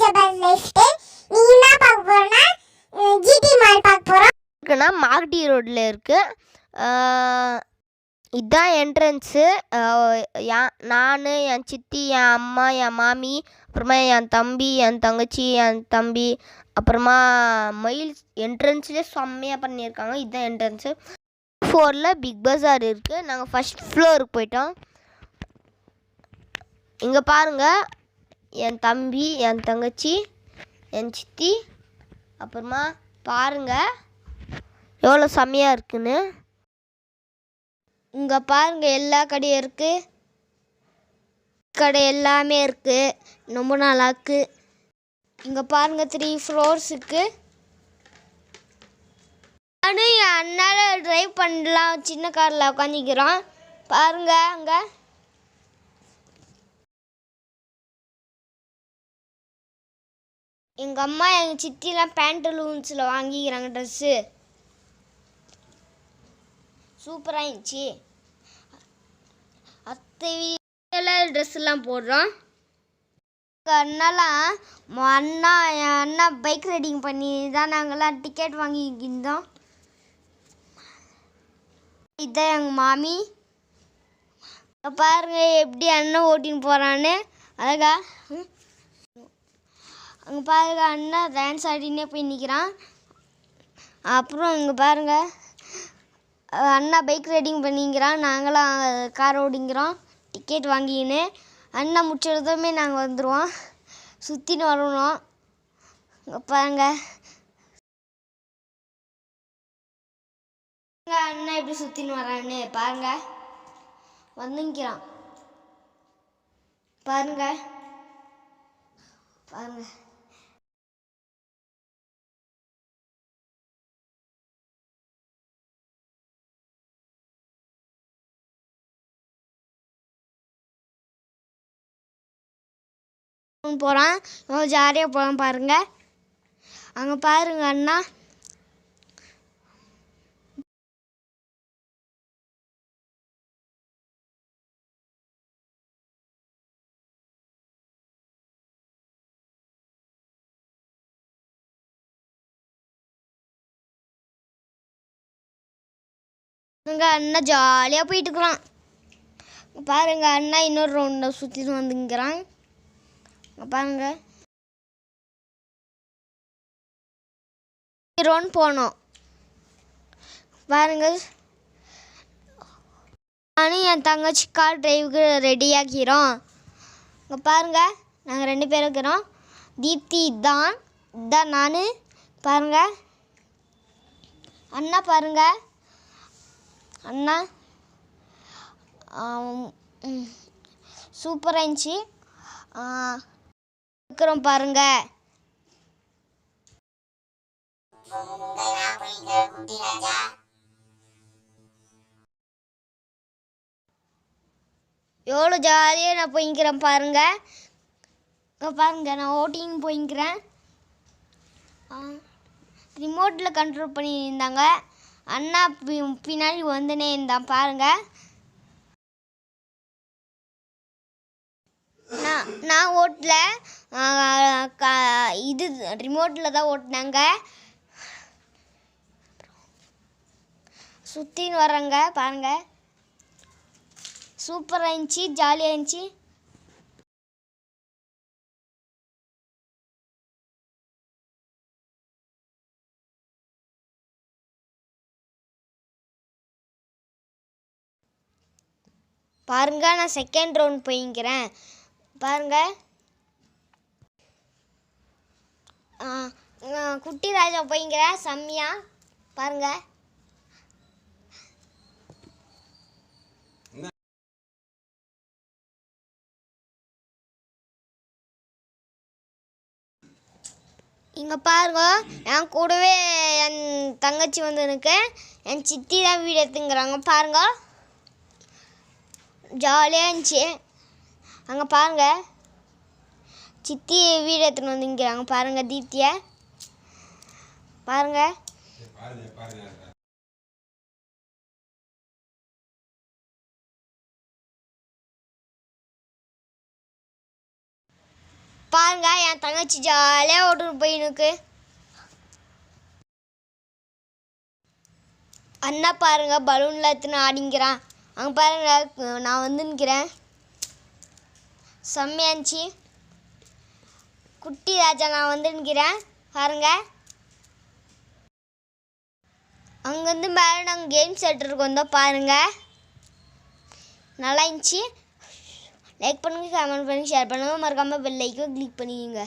ஜபர்தஸ்த். நீ என்ன பார்க்க போறனா ஜிடி மால் பார்க்க போறோம். இருக்குன்னா மார்டி ரோட்ல இருக்கு. இதுதான் என்ட்ரன்ஸு. நான், என் சித்தி, என் அம்மா, என் மாமி, அப்புறமா என் தம்பி, என் தங்கச்சி, என் தம்பி, அப்புறமா மயில் என்ட்ரன்ஸ்லேயே செம்மையாக பண்ணியிருக்காங்க. இதுதான் என்ட்ரன்ஸு. 4ல் பிக் பஸார் இருக்குது. நாங்கள் ஃபஸ்ட் ஃப்ளோருக்கு போயிட்டோம். இங்கே பாருங்கள், என் தம்பி, என் தங்கச்சி, என் சித்தி, அப்புறமா பாருங்கள் எவ்வளோ செம்மையாக இருக்குன்னு. இங்கே பாருங்கள் எல்லா கடையும் இருக்குது. கடை எல்லாமே இருக்குது. ரொம்ப நல்லாயிருக்கு. இங்கே பாருங்கள் 3 ஃப்ளோர்ஸ் இருக்குது. நானும் என் அண்ணால் ட்ரைவ் பண்ணலாம் சின்ன காரில் உட்காந்துக்கிறோம். பாருங்கள் அங்கே எங்கள் அம்மா எங்கள் சித்திலாம் பேண்டலூன்ஸில் வாங்கிக்கிறாங்க ட்ரெஸ்ஸு. சூப்பராக இருந்துச்சு. அத்தை வீட்டில் ட்ரெஸ்ஸெல்லாம் போடுறோம். எங்கள் என் அண்ணா பைக் ரைடிங் பண்ணி தான் நாங்கள்லாம் டிக்கெட் வாங்கிக்கிருந்தோம். இதுதான் எங்கள் மாமி. பாருங்கள் எப்படி அண்ணன் ஓட்டின்னு போகிறான்னு அழகா. அங்கே பாருங்க அண்ணா டான்ஸ் ஆடினே போய் நிற்கிறான். அப்புறம் இங்கே பாருங்கள் அண்ணா பைக் ரைடிங் பண்ணிக்கிறான். நாங்களாம் கார் ஓடிங்கிறோம் டிக்கெட் வாங்கிக்கின்னு. அண்ணா முடிச்சதுமே நாங்கள் வந்துடுவோம். சுற்றின்னு வரணும். இங்கே பாருங்கள் அண்ணா எப்படி சுற்றின்னு வரான்னு பாருங்கள். வந்துங்கிறான் பாருங்கள் பாருங்கள். போகிறான் ஜாலியாக போகலாம் பாருங்கள். அங்கே பாருங்க அண்ணா அண்ணா ஜாலியாக போயிட்டு இருக்கிறான். பாருங்க அண்ணா இன்னொரு ரவுண்டை சுற்றிட்டு வந்துங்கிறான். பாருங்க ரவுண்ட் போனோம். பாருங்க நானும் என் தங்கச்சி கார் டிரைவுக்கு ரெடியாக்கிறோம். இங்கே பாருங்க நாங்கள் 2 பேரும் இருக்கிறோம். தீப்தி இதான் நான். பாருங்க அண்ணா பாருங்க அண்ணா சூப்பராக இருந்துச்சு. இருக்கிறோம் பாருங்க. எவ்வளோ ஜாலியாக நான் போய்க்கிறேன் பாருங்க. பாருங்க நான் ஓட்டிங் போய்க்கிறேன். ரிமோட்டில் கண்ட்ரோல் பண்ணியிருந்தாங்க. அண்ணா பின்னாடி வந்துனே இருந்தான் பாருங்க. நான் ஓட்டல, இது ரிமோட்டில் தான் ஓட்டினாங்க. சுற்றின்னு வர்றேங்க பாருங்க. சூப்பராக இருந்துச்சு, ஜாலியாக இருந்துச்சு. பாருங்க நான் செகண்ட் ரவுண்ட் போய்க்கிறேன் பாருங்க. குட்டி ராஜா போய்க்கிறேன் செம்மையா பாருங்க. இங்கே பாருங்க என் கூடவே என் தங்கச்சி வந்து எனக்கு என் சித்தி தான் வீடு எடுத்துங்கிறாங்க பாருங்க. ஜாலியாக இருந்துச்சு. அங்கே பாருங்கள் சித்தி வீடு எடுத்துன்னு வந்துங்கிறாங்க பாருங்க. தீப்தியை பாருங்க. பாருங்க என் தங்கச்சி ஜாலியாக ஓட்டு போயினுக்கு. அண்ணா பாருங்க பலூனில் எடுத்துன்னு ஆடிங்கிறான். அங்கே பாருங்க நான் வந்து நிற்கிறேன். செம்மையாச்சு. குட்டி ராஜா நான் வந்து நிற்கிறேன் பாருங்க. அங்கேருந்து மேலே நாங்கள் கேம்ஸ் எடுத்துகிட்டு வந்தோம் பாருங்க. நல்லா இருந்துச்சு. லைக் பண்ணுங்கள், கமெண்ட் பண்ணுங்கள், ஷேர் பண்ணுங்கள், மறக்காமல் பெல் ஐக்கானை கிளிக் பண்ணிக்கோங்க.